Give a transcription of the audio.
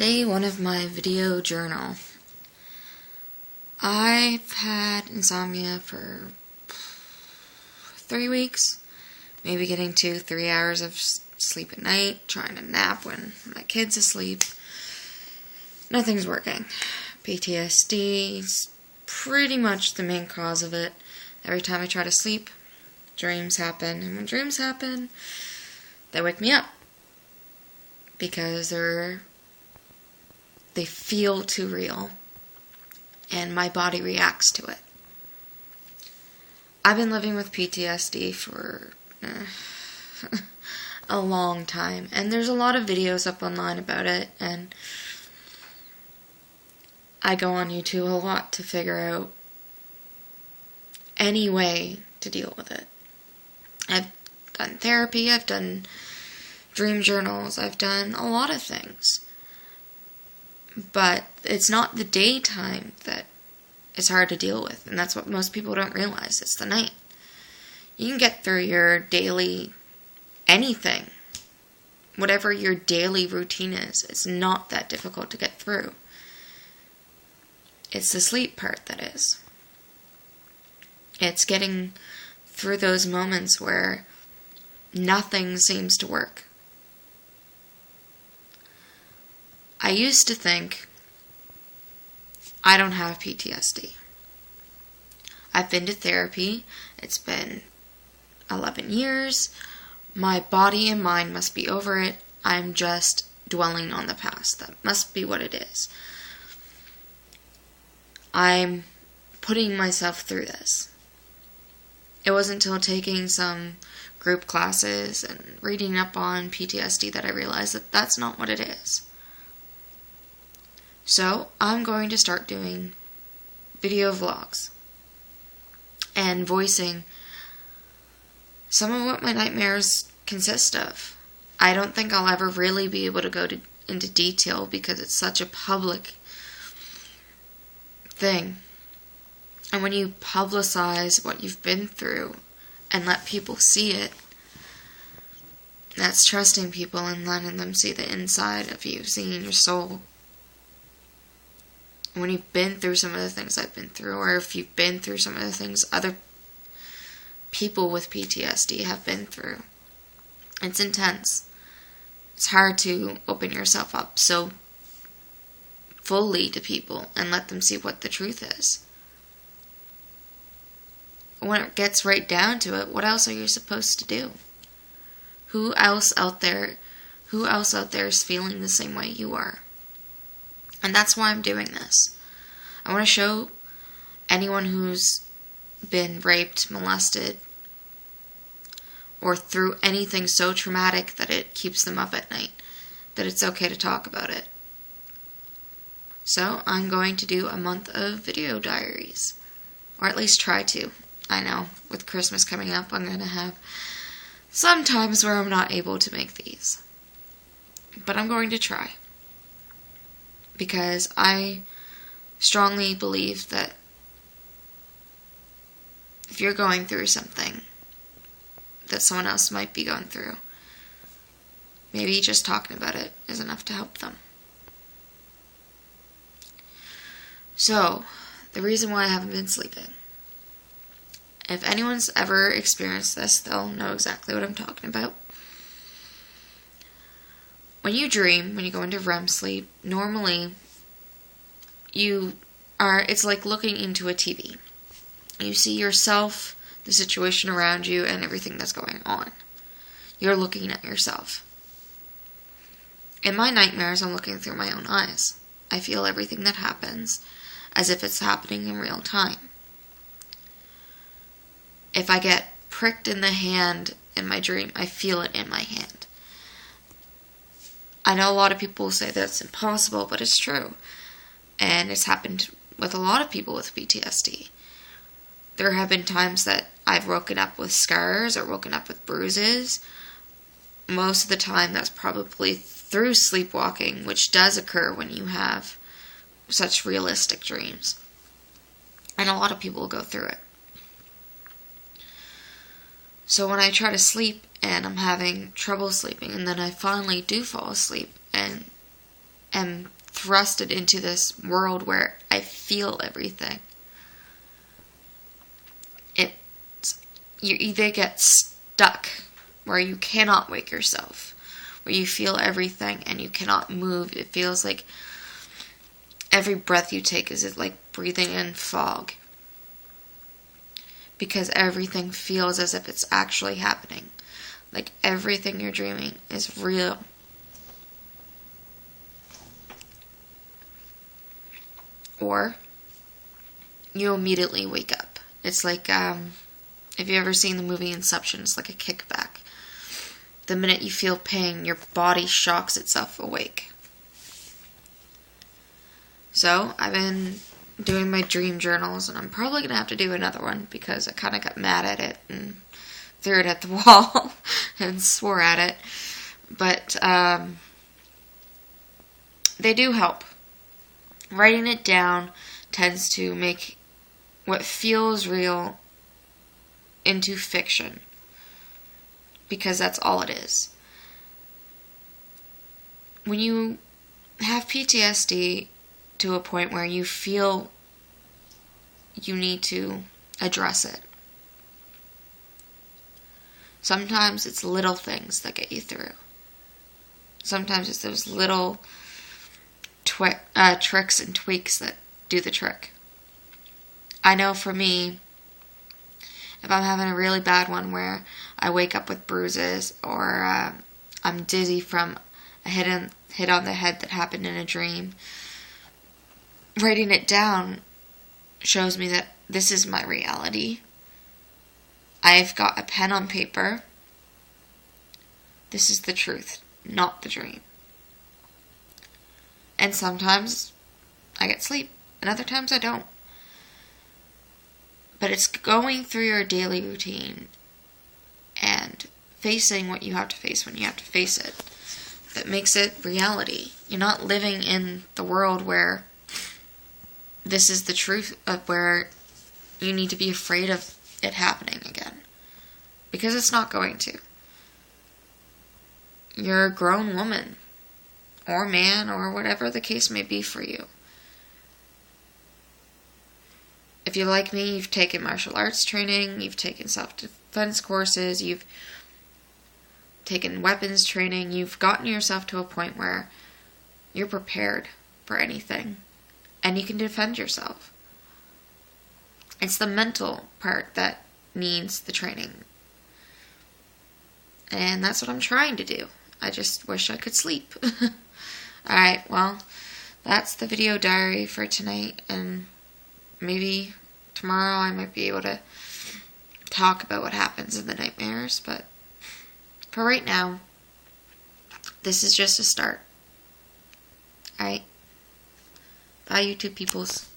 Day one of my video journal. I've had insomnia for 3 weeks, maybe getting 2-3 hours of sleep at night, trying to nap when my kid's asleep. Nothing's working. PTSD is pretty much the main cause of it. Every time I try to sleep, dreams happen, and when dreams happen, they wake me up because they feel too real, and my body reacts to it. I've been living with PTSD for a long time, and there's a lot of videos up online about it, and I go on YouTube a lot to figure out any way to deal with it. I've done therapy, I've done dream journals, I've done a lot of things. But it's not the daytime that is hard to deal with, and that's what most people don't realize. It's the night. You can get through your daily anything, whatever your daily routine is. It's not that difficult to get through. It's the sleep part that is. It's getting through those moments where nothing seems to work. I used to think I don't have PTSD. I've been to therapy. It's been 11 years. My body and mind must be over it. I'm just dwelling on the past. That must be what it is. I'm putting myself through this. It wasn't until taking some group classes and reading up on PTSD that I realized that that's not what it is. So, I'm going to start doing video vlogs and voicing some of what my nightmares consist of. I don't think I'll ever really be able to go into detail because it's such a public thing. And when you publicize what you've been through and let people see it, that's trusting people and letting them see the inside of you, seeing your soul. When you've been through some of the things I've been through, or if you've been through some of the things other people with PTSD have been through, it's intense. It's hard to open yourself up so fully to people and let them see what the truth is. When it gets right down to it, what else are you supposed to do? Who else out there is feeling the same way you are? And that's why I'm doing this. I want to show anyone who's been raped, molested, or through anything so traumatic that it keeps them up at night, that it's okay to talk about it. So I'm going to do a month of video diaries. Or at least try to. I know, with Christmas coming up, I'm going to have some times where I'm not able to make these. But I'm going to try. Because I strongly believe that if you're going through something that someone else might be going through, maybe just talking about it is enough to help them. So, the reason why I haven't been sleeping. If anyone's ever experienced this, they'll know exactly what I'm talking about. When you dream, when you go into REM sleep, normally it's like looking into a TV. You see yourself, the situation around you, and everything that's going on. You're looking at yourself. In my nightmares, I'm looking through my own eyes. I feel everything that happens as if it's happening in real time. If I get pricked in the hand in my dream, I feel it in my hand. I know a lot of people will say that's impossible, but it's true. And it's happened with a lot of people with PTSD. There have been times that I've woken up with scars or woken up with bruises. Most of the time that's probably through sleepwalking, which does occur when you have such realistic dreams. And a lot of people will go through it. So when I try to sleep and I'm having trouble sleeping, and then I finally do fall asleep, and am thrusted into this world where I feel everything. You either get stuck where you cannot wake yourself, where you feel everything and you cannot move. It feels like every breath you take is like breathing in fog, because everything feels as if it's actually happening. Like everything you're dreaming is real. Or you immediately wake up. It's like, if you've ever seen the movie Inception, it's like a kickback. The minute you feel pain, your body shocks itself awake. So, I've been doing my dream journals, and I'm probably going to have to do another one, because I kind of got mad at it and threw it at the wall and swore at it. But, they do help. Writing it down tends to make what feels real into fiction, because that's all it is. When you have PTSD to a point where you feel you need to address it, sometimes it's little things that get you through. Sometimes it's those little tricks and tweaks that do the trick. I know for me, if I'm having a really bad one where I wake up with bruises, or I'm dizzy from a hit on the head that happened in a dream, writing it down shows me that this is my reality. I've got a pen on paper. This is the truth, not the dream. And sometimes I get sleep, and other times I don't. But it's going through your daily routine and facing what you have to face when you have to face it that makes it reality. You're not living in the world where this is the truth, of where you need to be afraid of it happening again. Because it's not going to. You're a grown woman, or man, or whatever the case may be for you. If you're like me, you've taken martial arts training, you've taken self-defense courses, you've taken weapons training, you've gotten yourself to a point where you're prepared for anything, and you can defend yourself. It's the mental part that needs the training. And that's what I'm trying to do. I just wish I could sleep. Alright, well, that's the video diary for tonight, and maybe tomorrow I might be able to talk about what happens in the nightmares, but for right now, this is just a start. Alright? Bye, YouTube peoples.